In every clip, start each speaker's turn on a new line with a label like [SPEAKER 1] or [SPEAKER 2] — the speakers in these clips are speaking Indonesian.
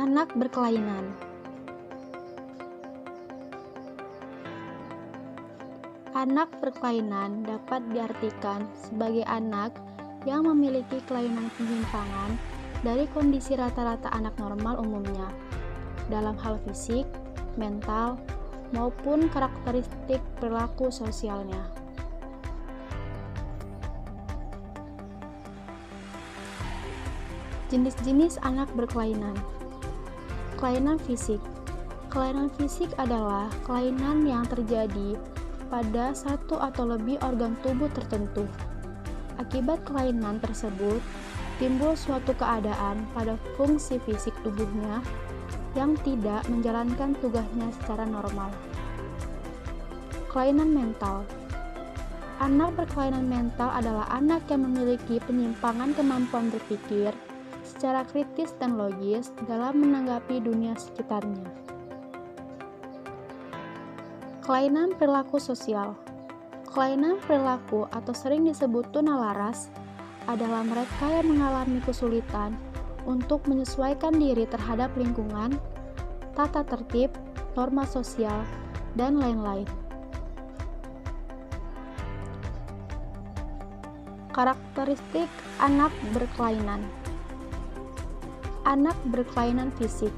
[SPEAKER 1] Anak berkelainan. Anak berkelainan dapat diartikan sebagai anak yang memiliki kelainan penyimpangan dari kondisi rata-rata anak normal umumnya, dalam hal fisik, mental, maupun karakteristik perilaku sosialnya. Jenis-jenis anak berkelainan. Kelainan fisik. Kelainan fisik adalah kelainan yang terjadi pada satu atau lebih organ tubuh tertentu. Akibat kelainan tersebut, timbul suatu keadaan pada fungsi fisik tubuhnya yang tidak menjalankan tugasnya secara normal. Kelainan mental. Anak berkelainan mental adalah anak yang memiliki penyimpangan kemampuan berpikir secara kritis dan logis dalam menanggapi dunia sekitarnya. Kelainan perilaku sosial. Kelainan perilaku atau sering disebut tunalaras adalah mereka yang mengalami kesulitan untuk menyesuaikan diri terhadap lingkungan, tata tertib, norma sosial, dan lain-lain. Karakteristik anak berkelainan. Anak berkelainan fisik.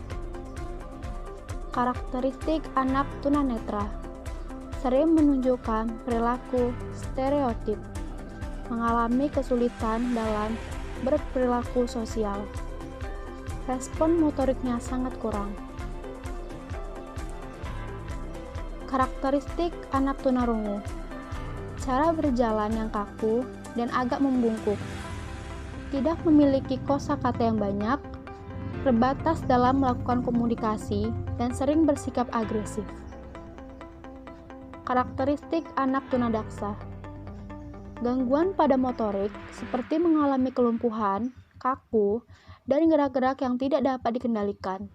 [SPEAKER 1] Karakteristik anak tunanetra sering menunjukkan perilaku stereotip, mengalami kesulitan dalam berperilaku sosial. Respon motoriknya sangat kurang. Karakteristik anak tunarungu. Cara berjalan yang kaku dan agak membungkuk. Tidak memiliki kosakata yang banyak, terbatas dalam melakukan komunikasi, dan sering bersikap agresif. Karakteristik anak tunadaksa. Gangguan pada motorik seperti mengalami kelumpuhan, kaku, dan gerak-gerak yang tidak dapat dikendalikan.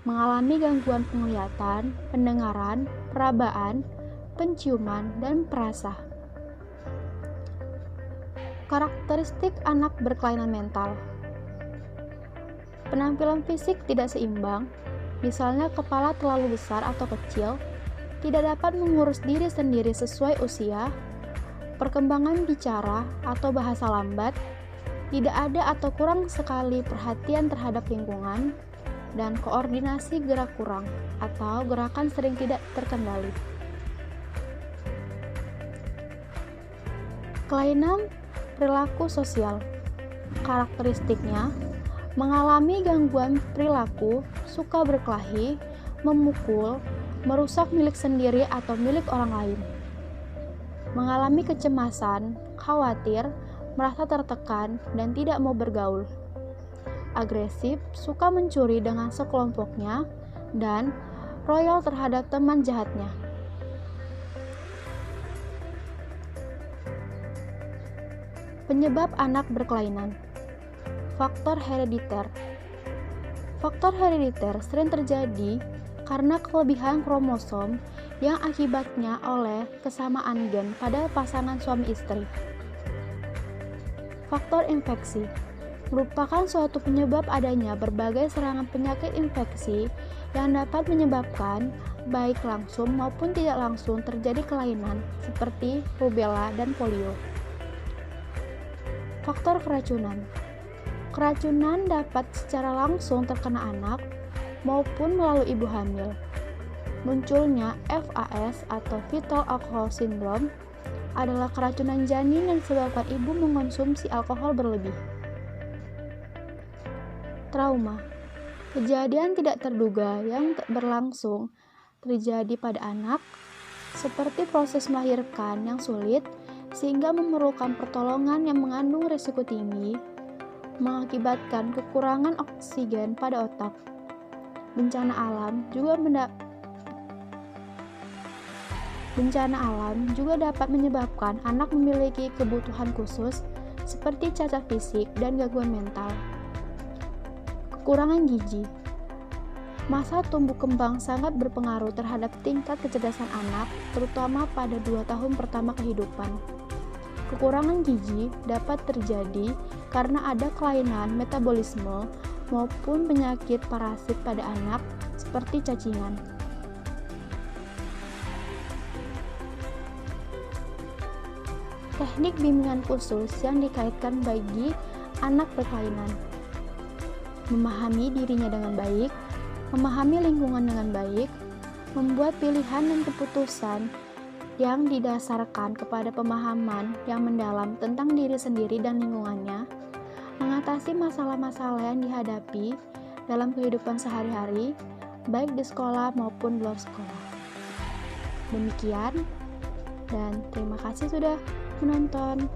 [SPEAKER 1] Mengalami gangguan penglihatan, pendengaran, perabaan, penciuman, dan perasa. Karakteristik anak berkelainan mental. Penampilan fisik tidak seimbang, misalnya kepala terlalu besar atau kecil, tidak dapat mengurus diri sendiri sesuai usia, perkembangan bicara atau bahasa lambat, tidak ada atau kurang sekali perhatian terhadap lingkungan, dan koordinasi gerak kurang atau gerakan sering tidak terkendali. Kelainan perilaku sosial. Karakteristiknya mengalami gangguan perilaku, suka berkelahi, memukul, merusak milik sendiri atau milik orang lain. Mengalami kecemasan, khawatir, merasa tertekan, dan tidak mau bergaul. Agresif, suka mencuri dengan sekelompoknya, dan royal terhadap teman jahatnya. Penyebab anak berkelainan. Faktor herediter. Faktor herediter sering terjadi karena kelebihan kromosom yang akibatnya oleh kesamaan gen pada pasangan suami istri. Faktor infeksi merupakan suatu penyebab adanya berbagai serangan penyakit infeksi yang dapat menyebabkan baik langsung maupun tidak langsung terjadi kelainan seperti rubella dan polio. Faktor keracunan. Keracunan dapat secara langsung terkena anak maupun melalui ibu hamil. Munculnya FAS atau Fetal Alcohol Syndrome adalah keracunan janin yang disebabkan ibu mengonsumsi alkohol berlebih. Trauma. Kejadian tidak terduga yang berlangsung terjadi pada anak, seperti proses melahirkan yang sulit sehingga memerlukan pertolongan yang mengandung risiko tinggi, mengakibatkan kekurangan oksigen pada otak. Bencana alam juga dapat menyebabkan anak memiliki kebutuhan khusus seperti cacat fisik dan gangguan mental. Kekurangan gizi. Masa tumbuh kembang sangat berpengaruh terhadap tingkat kecerdasan anak, terutama pada 2 tahun pertama kehidupan. Kekurangan gizi dapat terjadi karena ada kelainan metabolisme maupun penyakit parasit pada anak seperti cacingan. Teknik bimbingan khusus yang dikaitkan bagi anak berkelainan. Memahami dirinya dengan baik, memahami lingkungan dengan baik, membuat pilihan dan keputusan yang didasarkan kepada pemahaman yang mendalam tentang diri sendiri dan lingkungannya, mengatasi masalah-masalah yang dihadapi dalam kehidupan sehari-hari, baik di sekolah maupun di luar sekolah. Demikian, dan terima kasih sudah menonton.